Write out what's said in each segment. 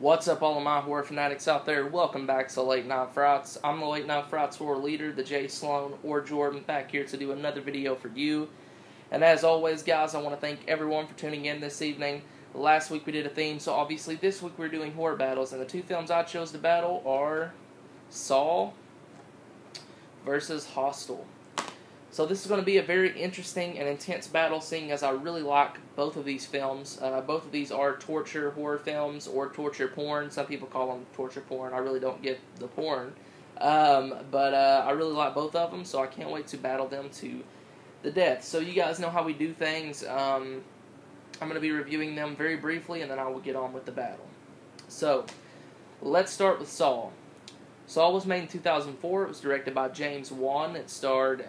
What's up, all of my horror fanatics out there? Welcome back to Late Night Frights. I'm the Late Night Frights horror leader, the J. Sloan or Jordan, back here to do another video for you. And as always, guys, I want to thank everyone for tuning in this evening. Last week we did a theme, so obviously this week we're doing horror battles, and the two films I chose to battle are Saw versus Hostel. So this is going to be a very interesting and intense battle, seeing as I really like both of these films. Both of these are torture horror films, or torture porn. Some people call them torture porn. I really don't get the porn. But I really like both of them, so I can't wait to battle them to the death. So you guys know how we do things. I'm going to be reviewing them very briefly, and then I will get on with the battle. So, let's start with Saw. Saw was made in 2004. It was directed by James Wan. It starred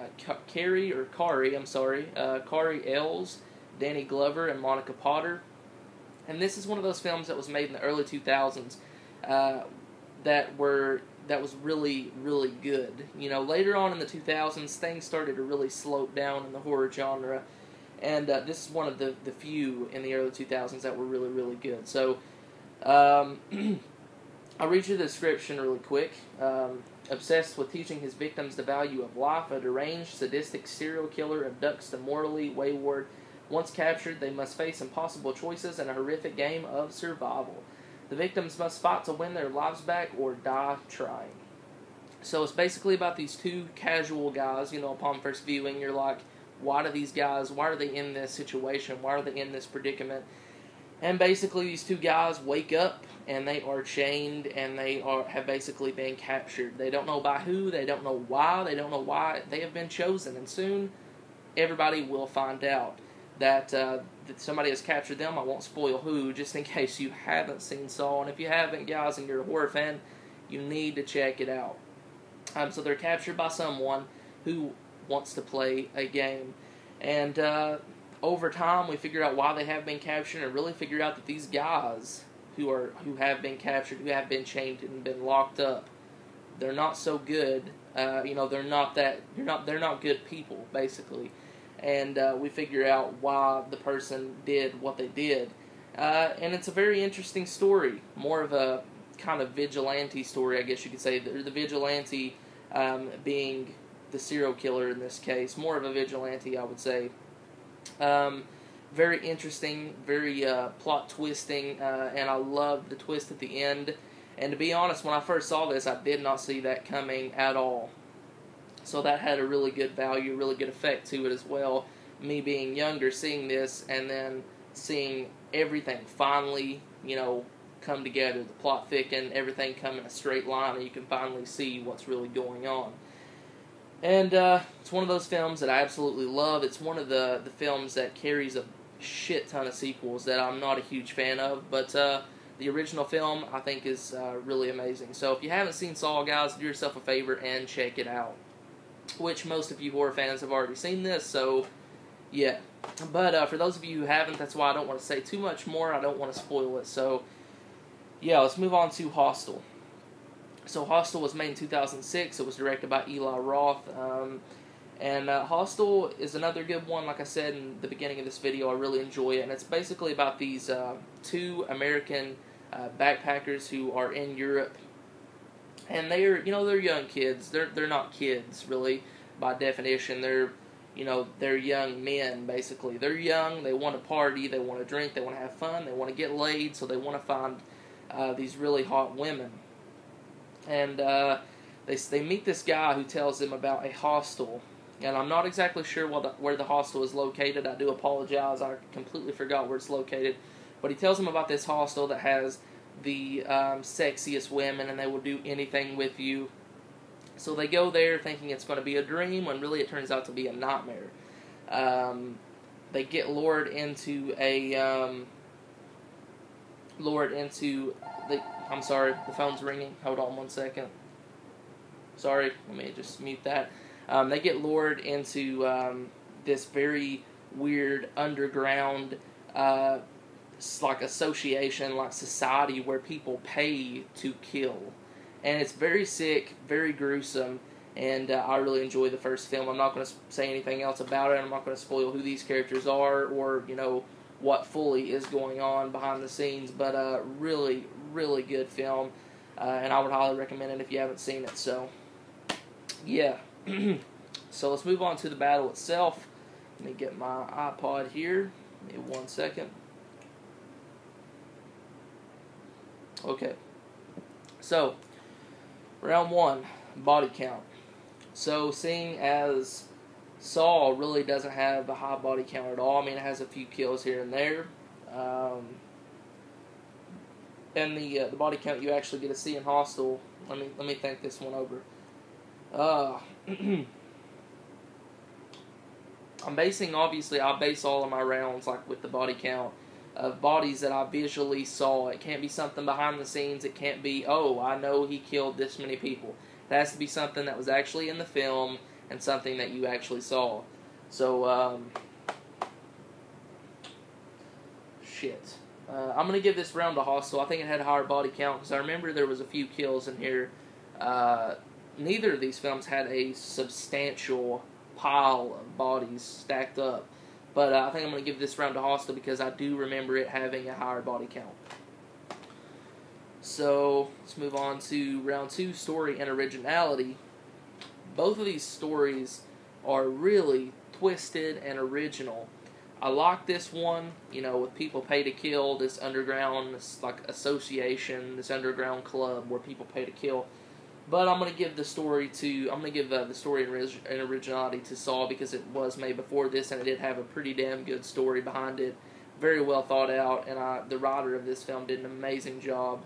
Kari Ells, Danny Glover, and Monica Potter. And this is one of those films that was made in the early 2000s that was really, really good. You know, later on in the 2000s, things started to really slope down in the horror genre. And this is one of the few in the early 2000s that were really, really good. So, I'll read you the description really quick. Obsessed with teaching his victims the value of life, a deranged, sadistic serial killer abducts the morally wayward. Once captured, they must face impossible choices in a horrific game of survival. The victims must fight to win their lives back or die trying. So it's basically about these two casual guys. You know, upon first viewing, you're like, why are they in this situation? Why are they in this predicament? And basically, these two guys wake up, and they are chained, and they have basically been captured. They don't know by who, they don't know why they have been chosen. And soon, everybody will find out that somebody has captured them. I won't spoil who, just in case you haven't seen Saw. And if you haven't, guys, and you're a horror fan, you need to check it out. So they're captured by someone who wants to play a game. And over time, we figure out why they have been captured, and really figure out that these guys who have been captured, who have been chained and been locked up, they're not so good. They're not good people, basically. And we figure out why the person did what they did. And it's a very interesting story, more of a kind of vigilante story, I guess you could say. The vigilante being the serial killer in this case, more of a vigilante, I would say. Very interesting, very plot twisting, and I love the twist at the end. And to be honest, when I first saw this, I did not see that coming at all. So that had a really good value, really good effect to it as well. Me being younger, seeing this, and then seeing everything finally, come together. The plot thicken, everything come in a straight line, and you can finally see what's really going on. And it's one of those films that I absolutely love. It's one of the films that carries a shit ton of sequels that I'm not a huge fan of, but the original film I think is really amazing. So if you haven't seen Saw, guys, do yourself a favor and check it out. Which most of you horror fans have already seen this, so yeah. But for those of you who haven't, that's why I don't want to say too much more. I don't want to spoil it. So yeah, let's move on to Hostel. So Hostel was made in 2006. It was directed by Eli Roth. And Hostel is another good one. Like I said in the beginning of this video, I really enjoy it. And it's basically about these two American backpackers who are in Europe. And they're young kids. They're not kids, really, by definition. They're young men, basically. They're young, they want to party, they want to drink, they want to have fun, they want to get laid, so they want to find these really hot women. And they meet this guy who tells them about a hostel. And I'm not exactly sure where the hostel is located. I do apologize. I completely forgot where it's located. But he tells them about this hostel that has the sexiest women, and they will do anything with you. So they go there thinking it's going to be a dream, when really it turns out to be a nightmare. They get lured into I'm sorry, the phone's ringing. Hold on one second. Sorry, let me just mute that. They get lured into this very weird underground like association, like society, where people pay to kill. And it's very sick, very gruesome, and I really enjoy the first film. I'm not going to say anything else about it. I'm not going to spoil who these characters are, or what fully is going on behind the scenes. But really, really good film, and I would highly recommend it if you haven't seen it. So, yeah. So let's move on to the battle itself. Let me get my iPod here. Give me 1 second. Okay. So, round 1, body count. So, seeing as Saw really doesn't have a high body count at all. I mean, it has a few kills here and there. And the body count you actually get to see in Hostel. Let me think this one over. Obviously, I base all of my rounds like with the body count of bodies that I visually saw. It can't be something behind the scenes. It can't be, oh, I know he killed this many people. It has to be something that was actually in the film and something that you actually saw. So, I'm going to give this round to Hostel. I think it had a higher body count because I remember there was a few kills in here. Neither of these films had a substantial pile of bodies stacked up. But I think I'm going to give this round to Hostel because I do remember it having a higher body count. So, let's move on to round 2, story and originality. Both of these stories are really twisted and original. I like this one, with people pay to kill, this underground, this like association, this underground club where people pay to kill. But I'm going to give the story the story and originality to Saw because it was made before this and it did have a pretty damn good story behind it. Very well thought out, and the writer of this film did an amazing job.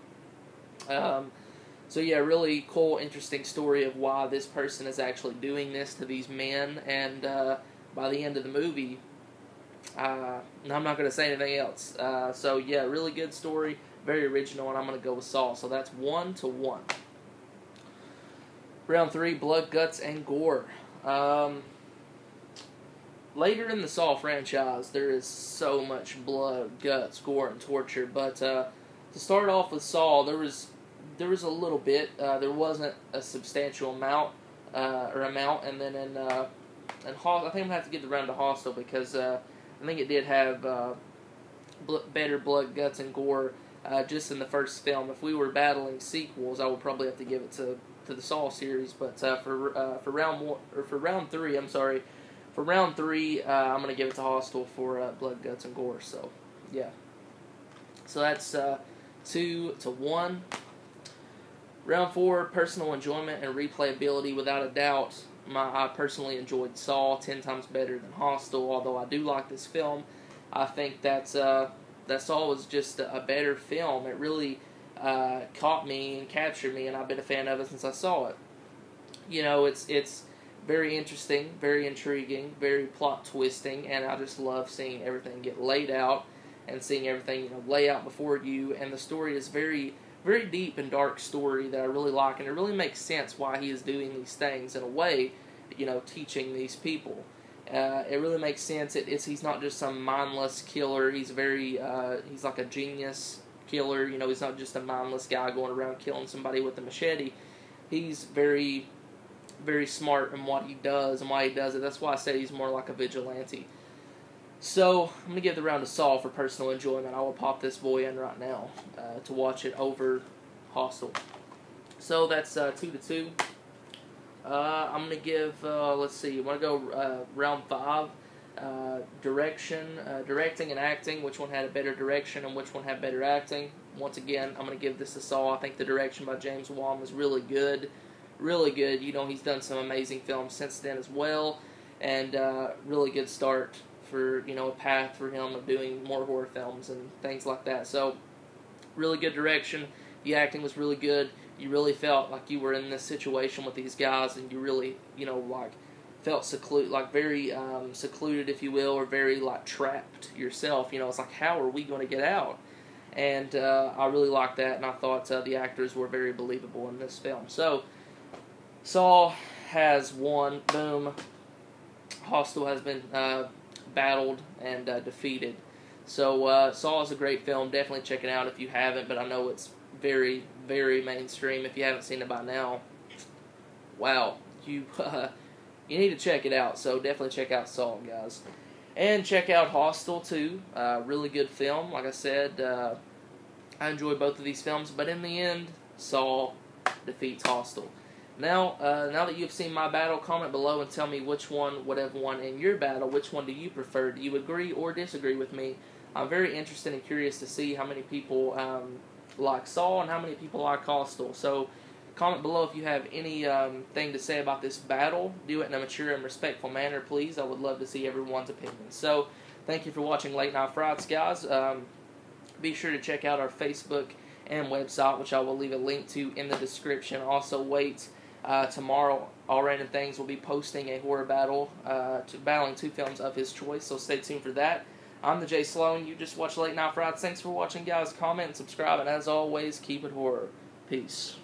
So yeah, really cool, interesting story of why this person is actually doing this to these men, and by the end of the movie, I'm not going to say anything else. So yeah, really good story, very original, and I'm going to go with Saw. So that's 1-1. Round 3, blood, guts, and gore. Later in the Saw franchise, there is so much blood, guts, gore, and torture. But to start off with Saw, there was a little bit. There wasn't a substantial amount, and then in Hostel, I think I'm gonna have to give the round to Hostel because I think it did have better blood, guts, and gore just in the first film. If we were battling sequels, I would probably have to give it to the Saw series. But for round 3, I'm gonna give it to Hostel for blood, guts, and gore. So yeah, so that's 2-1. Round 4, personal enjoyment and replayability. Without a doubt, I personally enjoyed Saw 10 times better than Hostel. Although I do like this film, I think that Saw was just a better film. It really caught me and captured me, and I've been a fan of it since I saw it. It's very interesting, very intriguing, very plot twisting, and I just love seeing everything get laid out and seeing everything lay out before you. And the story is very, very deep and dark story that I really like, and it really makes sense why he is doing these things in a way, teaching these people. It really makes sense. He's not just some mindless killer. He's he's like a genius killer. He's not just a mindless guy going around killing somebody with a machete. He's very, very smart in what he does and why he does it. That's why I said he's more like a vigilante. So, I'm going to give the round to Saw for personal enjoyment. I will pop this boy in right now to watch it over Hostel. So, that's 2-2. I'm going to give, let's see, I want to go round 5. Directing and acting. Which one had a better direction and which one had better acting? Once again, I'm going to give this to Saw. I think the direction by James Wan was really good. Really good. He's done some amazing films since then as well. And really good start for a path for him of doing more horror films and things like that. So really good direction. The acting was really good. You really felt like you were in this situation with these guys, and you really felt very secluded, if you will, or very trapped yourself. It's like, how are we going to get out? And I really liked that, and I thought the actors were very believable in this film. So Saw has won. Boom. Hostel has been battled and defeated. So Saw is a great film. Definitely check it out if you haven't, but I know it's very, very mainstream. If you haven't seen it by now, wow, you need to check it out. So definitely check out Saw, guys. And check out Hostel too. Really good film. Like I said, I enjoy both of these films, but in the end, Saw defeats Hostel. Now that you've seen my battle, comment below and tell me which one would have won in your battle. Which one do you prefer? Do you agree or disagree with me? I'm very interested and curious to see how many people like Saw and how many people like Hostel. So comment below if you have any thing to say about this battle. Do it in a mature and respectful manner, please. I would love to see everyone's opinion. So thank you for watching Late Night Frights, guys. Be sure to check out our Facebook and website, which I will leave a link to in the description. Also, wait. Tomorrow, All Random Things will be posting a horror battle, battling 2 films of his choice, so stay tuned for that. I'm the Jay Sloan. You just watched Late Night Frights. Thanks for watching, guys. Comment and subscribe, and as always, keep it horror. Peace.